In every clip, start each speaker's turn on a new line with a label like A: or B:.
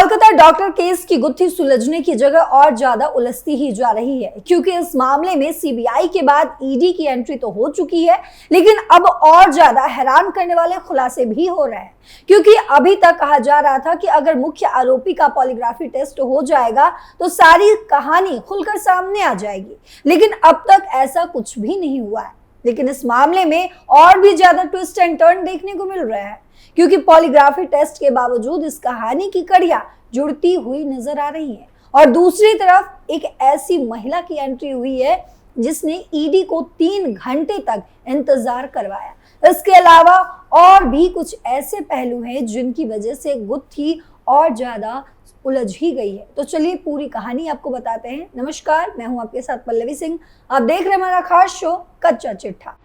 A: Kolkata doctor case की गुत्थी सुलझने की जगह और ज्यादा उलझती ही जा रही है, क्योंकि इस मामले में सीबीआई के बाद ईडी की एंट्री तो हो चुकी है, लेकिन अब और ज्यादा हैरान करने वाले खुलासे भी हो रहे हैं। क्योंकि अभी तक कहा जा रहा था कि अगर मुख्य आरोपी का पॉलीग्राफी टेस्ट हो जाएगा तो सारी कहानी खुलकर सामने आ जाएगी, लेकिन अब तक ऐसा कुछ भी नहीं हुआ है। लेकिन इस मामले में और भी ज्यादा ट्विस्ट एंड टर्न देखने को मिल रहा है, क्योंकि पॉलीग्राफी टेस्ट के बावजूद इस कहानी की कड़ियां जुड़ती हुई नजर आ रही हैं। और दूसरी तरफ एक ऐसी महिला की एंट्री हुई है जिसने ईडी को 3 घंटे तक इंतजार करवाया। इसके अलावा और भी कुछ ऐसे पहलू हैं जिनकी वजह से गुत्थी और ज्यादा उलझ ही गई है। तो चलिए पूरी कहानी आपको बताते हैं। नमस्कार, मैं हूं आपके साथ पल्लवी सिंह। आप देख रहे हैं हमारा खास शो कच्चा चिट्ठा।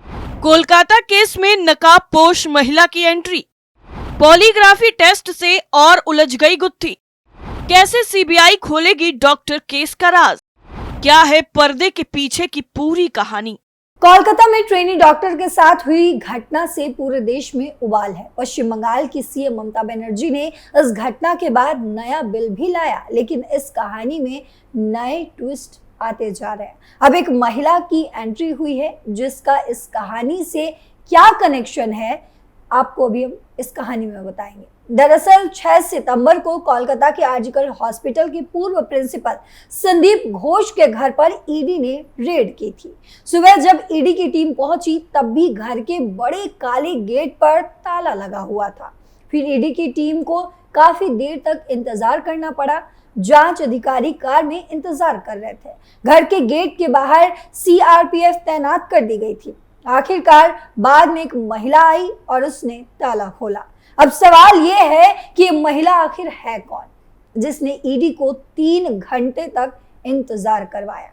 B: कोलकाता केस में नकाबपोश महिला की एंट्री, पॉलीग्राफी टेस्ट से और उलझ गई गुत्थी। कैसे सीबीआई खोलेगी डॉक्टर केस का राज? क्या है पर्दे के पीछे की पूरी कहानी?
A: कोलकाता में ट्रेनी डॉक्टर के साथ हुई घटना से पूरे देश में उबाल है। पश्चिम बंगाल की सीएम ममता बनर्जी ने इस घटना के बाद नया बिल भी लाया, लेकिन इस कहानी में नए ट्विस्ट आते जा रहे हैं। अब एक महिला की एंट्री हुई है जिसका इस कहानी से क्या कनेक्शन है, आपको अभी हम इस कहानी में बताएंगे। दरअसल 6 सितंबर को कोलकाता के आरजीकर हॉस्पिटल के पूर्व प्रिंसिपल संदीप घोष के घर पर ईडी ने रेड की थी। सुबह जब ईडी की टीम पहुंची तब भी घर के बड़े काले गेट पर ताला लगा हुआ था। फिर ईडी की टीम को काफी देर तक इंतजार करना पड़ा। जांच अधिकारी कार में इंतजार कर रहे थे। घर के गेट के बाहर सीआरपीएफ तैनात कर दी गई थी। आखिरकार बाद में एक महिला आई और उसने ताला खोला। अब सवाल यह है कि ये महिला आखिर है कौन, जिसने ईडी को 3 घंटे तक इंतजार करवाया।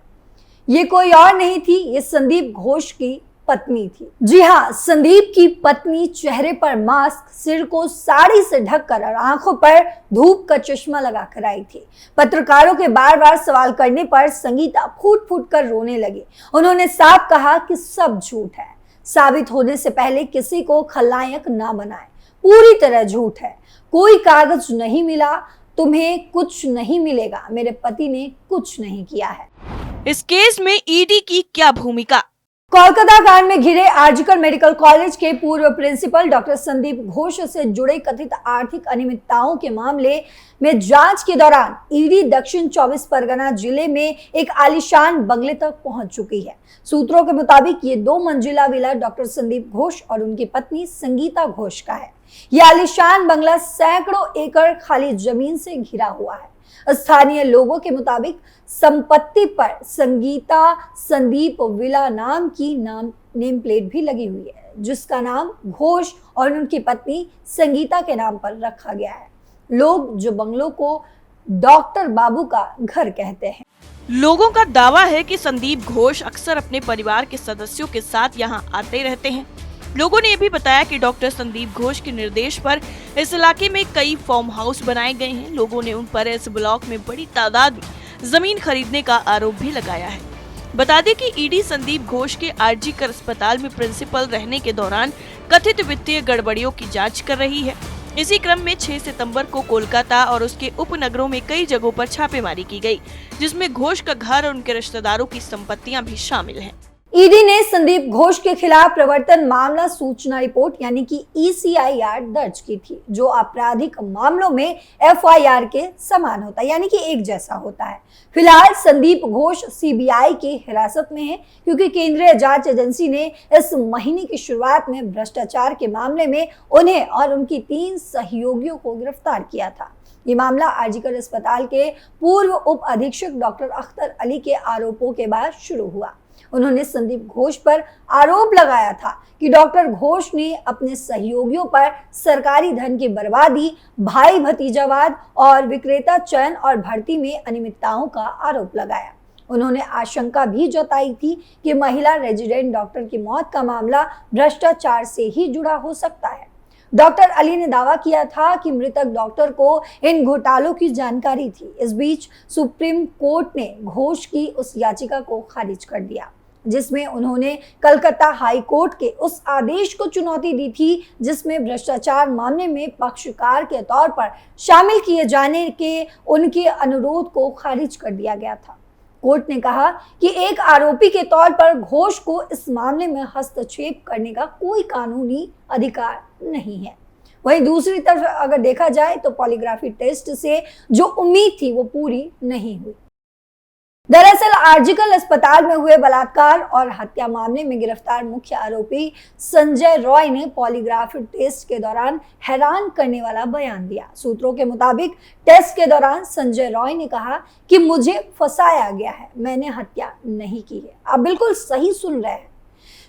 A: ये कोई और नहीं थी, ये संदीप घोष की पत्नी थी। जी हाँ, संदीप की पत्नी चेहरे पर मास्क, सिर को साड़ी से ढककर और आंखों पर धूप का चश्मा लगाकर आई थी। पत्रकारों के बार बार सवाल करने पर संगीता फूट फूट कर रोने लगी। उन्होंने साफ कहा कि सब झूठ है, साबित होने से पहले किसी को खलनायक ना बनाए, पूरी तरह झूठ है। कोई कागज नहीं मिला, तुम्हें कुछ नहीं मिलेगा, मेरे पति ने कुछ नहीं किया है।
B: इस केस में ईडी की क्या भूमिका?
A: कोलकाता कांड में घिरे आरजीकर मेडिकल कॉलेज के पूर्व प्रिंसिपल डॉक्टर संदीप घोष से जुड़े कथित आर्थिक अनियमितताओं के मामले में जांच के दौरान ईडी दक्षिण 24 परगना जिले में एक आलीशान बंगले तक पहुंच चुकी है। सूत्रों के मुताबिक ये 2 मंजिला विला डॉक्टर संदीप घोष और उनकी पत्नी संगीता घोष का है। यह आलीशान बंगला सैकड़ों एकड़ खाली जमीन से घिरा हुआ है। स्थानीय लोगों के मुताबिक संपत्ति पर संगीता संदीप विला नाम की नेम प्लेट भी लगी हुई है, जिसका नाम घोष और उनकी पत्नी संगीता के नाम पर रखा गया है। लोग जो बंगलों को डॉक्टर बाबू का घर कहते हैं।
B: लोगों का दावा है कि संदीप घोष अक्सर अपने परिवार के सदस्यों के साथ यहाँ आते रहते हैं। लोगों ने ये भी बताया कि डॉक्टर संदीप घोष के निर्देश पर इस इलाके में कई फार्म हाउस बनाए गए हैं। लोगों ने उन पर इस ब्लॉक में बड़ी तादाद में जमीन खरीदने का आरोप भी लगाया है। बता दें कि ईडी संदीप घोष के आरजीकर अस्पताल में प्रिंसिपल रहने के दौरान कथित वित्तीय गड़बड़ियों की जांच कर रही है। इसी क्रम में 6 सितंबर को कोलकाता और उसके उपनगरों में कई जगहों पर छापेमारी की गई, जिसमें घोष का घर और उनके रिश्तेदारों की संपत्तियां भी शामिल हैं।
A: ईडी ने संदीप घोष के खिलाफ प्रवर्तन मामला सूचना रिपोर्ट यानी कि ECIR दर्ज की थी, जो आपराधिक मामलों में FIR के समान होता है, यानी कि एक जैसा होता है। फिलहाल संदीप घोष सीबीआई की हिरासत में है, क्योंकि केंद्रीय जांच एजेंसी ने इस महीने की शुरुआत में भ्रष्टाचार के मामले में उन्हें और उनकी 3 सहयोगियों को गिरफ्तार किया था। ये मामला आरजीकर अस्पताल के पूर्व उप अधीक्षक डॉक्टर अख्तर अली के आरोपों के बाद शुरू हुआ। उन्होंने संदीप घोष पर आरोप लगाया था कि डॉक्टर घोष ने अपने सहयोगियों पर सरकारी धन की बर्बादी, भाई भतीजावाद और विक्रेता चयन और भर्ती में अनियमितताओं का आरोप लगाया। उन्होंने आशंका भी जताई थी कि महिला रेजिडेंट डॉक्टर की मौत का मामला भ्रष्टाचार से ही जुड़ा हो सकता है। डॉक्टर अली ने दावा किया था कि मृतक डॉक्टर को इन घोटालों की जानकारी थी। इस बीच सुप्रीम कोर्ट ने घोष की उस याचिका को खारिज कर दिया, जिसमें उन्होंने कलकत्ता हाई कोर्ट के उस आदेश को चुनौती दी थी जिसमें भ्रष्टाचार मामले में पक्षकार के तौर पर शामिल किए जाने के उनके अनुरोध को खारिज कर दिया गया था। कोर्ट ने कहा कि एक आरोपी के तौर पर घोष को इस मामले में हस्तक्षेप करने का कोई कानूनी अधिकार नहीं है। वहीं दूसरी तरफ अगर देखा जाए तो पॉलीग्राफी टेस्ट से जो उम्मीद थी वो पूरी नहीं हुई। दरअसल आरजीकर अस्पताल में हुए बलात्कार और हत्या मामले में गिरफ्तार मुख्य आरोपी संजय रॉय ने पॉलीग्राफी टेस्ट के दौरान हैरान करने वाला बयान दिया। सूत्रों के मुताबिक टेस्ट के दौरान संजय रॉय ने कहा कि मुझे फंसाया गया है, मैंने हत्या नहीं की है। आप बिल्कुल सही सुन रहे हैं,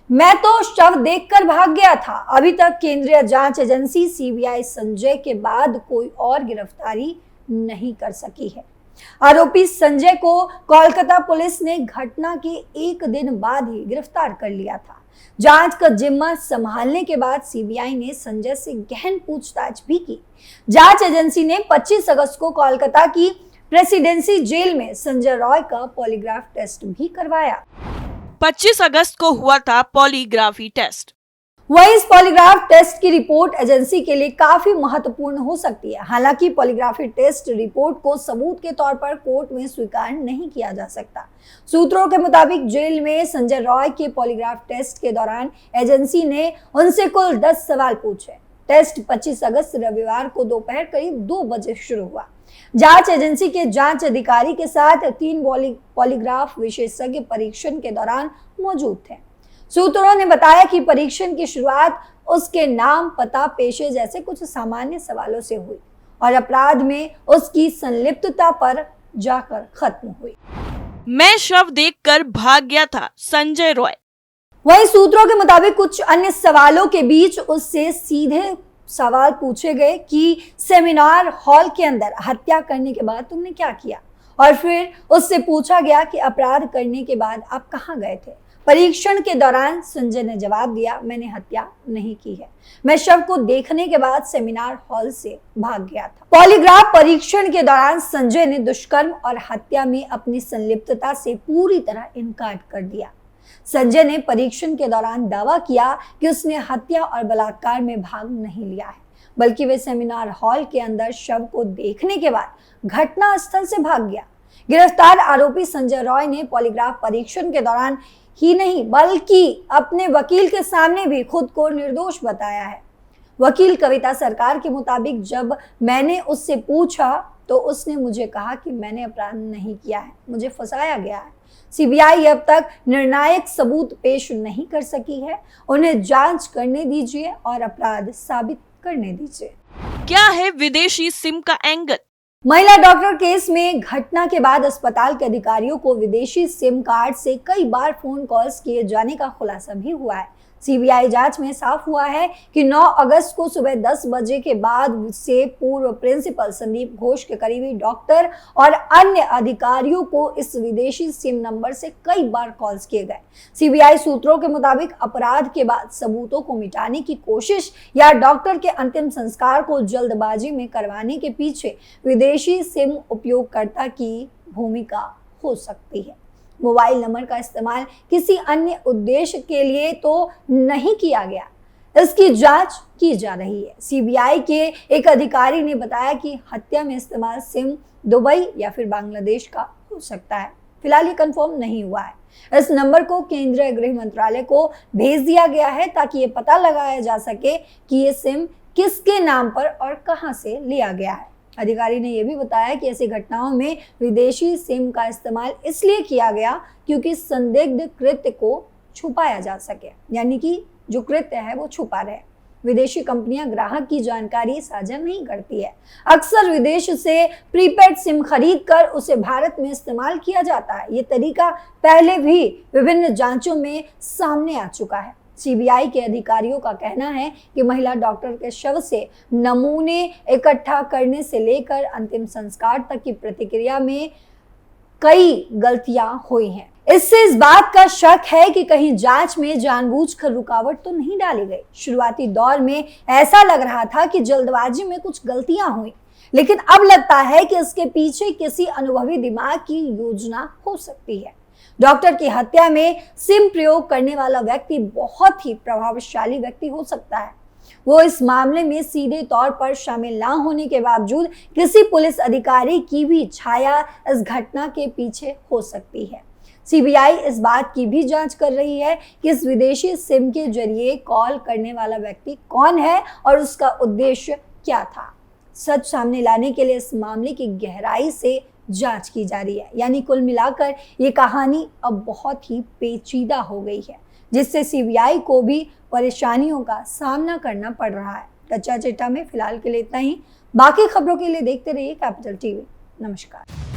A: मैं तो शव देखकर भाग गया था। अभी तक केंद्रीय जांच एजेंसी सीबीआई संजय के बाद कोई और गिरफ्तारी नहीं कर सकी है। आरोपी संजय को कोलकाता पुलिस ने घटना के एक दिन बाद ही गिरफ्तार कर लिया था। जांच का जिम्मा संभालने के बाद सीबीआई ने संजय से गहन पूछताछ भी की। जांच एजेंसी ने 25 अगस्त को कोलकाता की प्रेसिडेंसी जेल में संजय रॉय का पॉलीग्राफ टेस्ट भी करवाया।
B: 25 अगस्त को हुआ था पॉलीग्राफी टेस्ट।
A: वही इस पॉलीग्राफ टेस्ट की रिपोर्ट एजेंसी के लिए काफी महत्वपूर्ण हो सकती है। हालांकि पॉलीग्राफी टेस्ट रिपोर्ट को सबूत के तौर पर कोर्ट में स्वीकार नहीं किया जा सकता। सूत्रों के मुताबिक जेल में संजय रॉय के पॉलीग्राफ टेस्ट के दौरान एजेंसी ने उनसे कुल 10 सवाल पूछे। टेस्ट 25 अगस्त रविवार को दोपहर करीब 2 बजे शुरू हुआ। जांच एजेंसी के जांच अधिकारी के साथ 3 पॉलीग्राफ विशेषज्ञ परीक्षण के दौरान मौजूद थे। सूत्रों ने बताया कि परीक्षण की शुरुआत उसके नाम, पता, पेशे जैसे कुछ सामान्य सवालों से हुई और अपराध में उसकी संलिप्तता पर जाकर खत्म हुई।
B: मैं शव देखकर भाग गया था, संजय रॉय।
A: वहीं सूत्रों के मुताबिक कुछ अन्य सवालों के बीच उससे सीधे सवाल पूछे गए कि सेमिनार हॉल के अंदर हत्या करने के बाद तुमने क्या किया, और फिर उससे पूछा गया कि अपराध करने के बाद आप कहाँ गए थे। परीक्षण के दौरान संजय ने जवाब दिया, मैंने हत्या नहीं की है, मैं शव को देखने के बाद सेमिनार हॉल से भाग गया था। पॉलीग्राफ परीक्षण के दौरान संजय ने दुष्कर्म और हत्या में अपनी संलिप्तता से पूरी तरह इनकार कर दिया। संजय ने परीक्षण के दौरान दावा किया कि उसने हत्या और बलात्कार में भाग नहीं लिया है, बल्कि वे सेमिनार हॉल के अंदर शव को देखने के बाद घटना स्थल से भाग गया। गिरफ्तार आरोपी संजय रॉय ने पॉलीग्राफ परीक्षण के दौरान ही नहीं बल्कि अपने वकील के सामने भी खुद को निर्दोष बताया है। वकील कविता सरकार के मुताबिक जब मैंने उससे पूछा तो उसने मुझे कहा कि मैंने अपराध नहीं किया है, मुझे फंसाया गया है। सीबीआई अब तक निर्णायक सबूत पेश नहीं कर सकी है, उन्हें जांच करने दीजिए और अपराध साबित करने दीजिए।
B: क्या है विदेशी सिम का एंगल?
A: महिला डॉक्टर केस में घटना के बाद अस्पताल के अधिकारियों को विदेशी सिम कार्ड से कई बार फोन कॉल्स किए जाने का खुलासा भी हुआ है। सीबीआई जांच में साफ हुआ है कि 9 अगस्त को सुबह 10 बजे के बाद से पूर्व प्रिंसिपल संदीप घोष के करीबी डॉक्टर और अन्य अधिकारियों को इस विदेशी सिम नंबर से कई बार कॉल्स किए गए। सीबीआई सूत्रों के मुताबिक अपराध के बाद सबूतों को मिटाने की कोशिश या डॉक्टर के अंतिम संस्कार को जल्दबाजी में करवाने के पीछे विदेशी सिम उपयोगकर्ता की भूमिका हो सकती है। मोबाइल नंबर का इस्तेमाल किसी अन्य उद्देश्य के लिए तो नहीं किया गया, इसकी जांच की जा रही है। सीबीआई के एक अधिकारी ने बताया कि हत्या में इस्तेमाल सिम दुबई या फिर बांग्लादेश का हो सकता है। फिलहाल ये कंफर्म नहीं हुआ है। इस नंबर को केंद्रीय गृह मंत्रालय को भेज दिया गया है ताकि ये पता लगाया जा सके कि ये सिम किसके नाम पर और कहां से लिया गया है। अधिकारी ने यह भी बताया कि ऐसी घटनाओं में विदेशी सिम का इस्तेमाल इसलिए किया गया क्योंकि संदिग्ध कृत्य को छुपाया जा सके, यानी कि जो कृत्य है वो छुपा रहे। विदेशी कंपनियां ग्राहक की जानकारी साझा नहीं करती है। अक्सर विदेश से प्रीपेड सिम खरीद कर उसे भारत में इस्तेमाल किया जाता है। ये तरीका पहले भी विभिन्न जांचों में सामने आ चुका है। सीबीआई के अधिकारियों का कहना है कि महिला डॉक्टर के शव से नमूने इकट्ठा करने से लेकर अंतिम संस्कार तक की प्रतिक्रिया में कई गलतियां हुई हैं। इससे इस बात का शक है कि कहीं जांच में जानबूझकर रुकावट तो नहीं डाली गई। शुरुआती दौर में ऐसा लग रहा था कि जल्दबाजी में कुछ गलतियां हुई, लेकिन अब लगता है कि इसके पीछे किसी अनुभवी दिमाग की योजना हो सकती है। डॉक्टर की हत्या में सिम प्रयोग करने वाला व्यक्ति बहुत ही प्रभावशाली व्यक्ति हो सकता है। वो इस मामले में सीधे तौर पर शामिल ना होने के बावजूद किसी पुलिस अधिकारी की भी छाया इस घटना के पीछे हो सकती है। सीबीआई इस बात की भी जांच कर रही है कि इस विदेशी सिम के जरिए कॉल करने वाला व्यक्ति कौन है और उसका उद्देश्य क्या था। सच सामने लाने के लिए इस मामले की गहराई से जांच की जा रही है। यानी कुल मिलाकर ये कहानी अब बहुत ही पेचीदा हो गई है, जिससे सीबीआई को भी परेशानियों का सामना करना पड़ रहा है। कच्चा चिट्ठा में फिलहाल के लिए इतना ही। बाकी खबरों के लिए देखते रहिए कैपिटल टीवी। नमस्कार।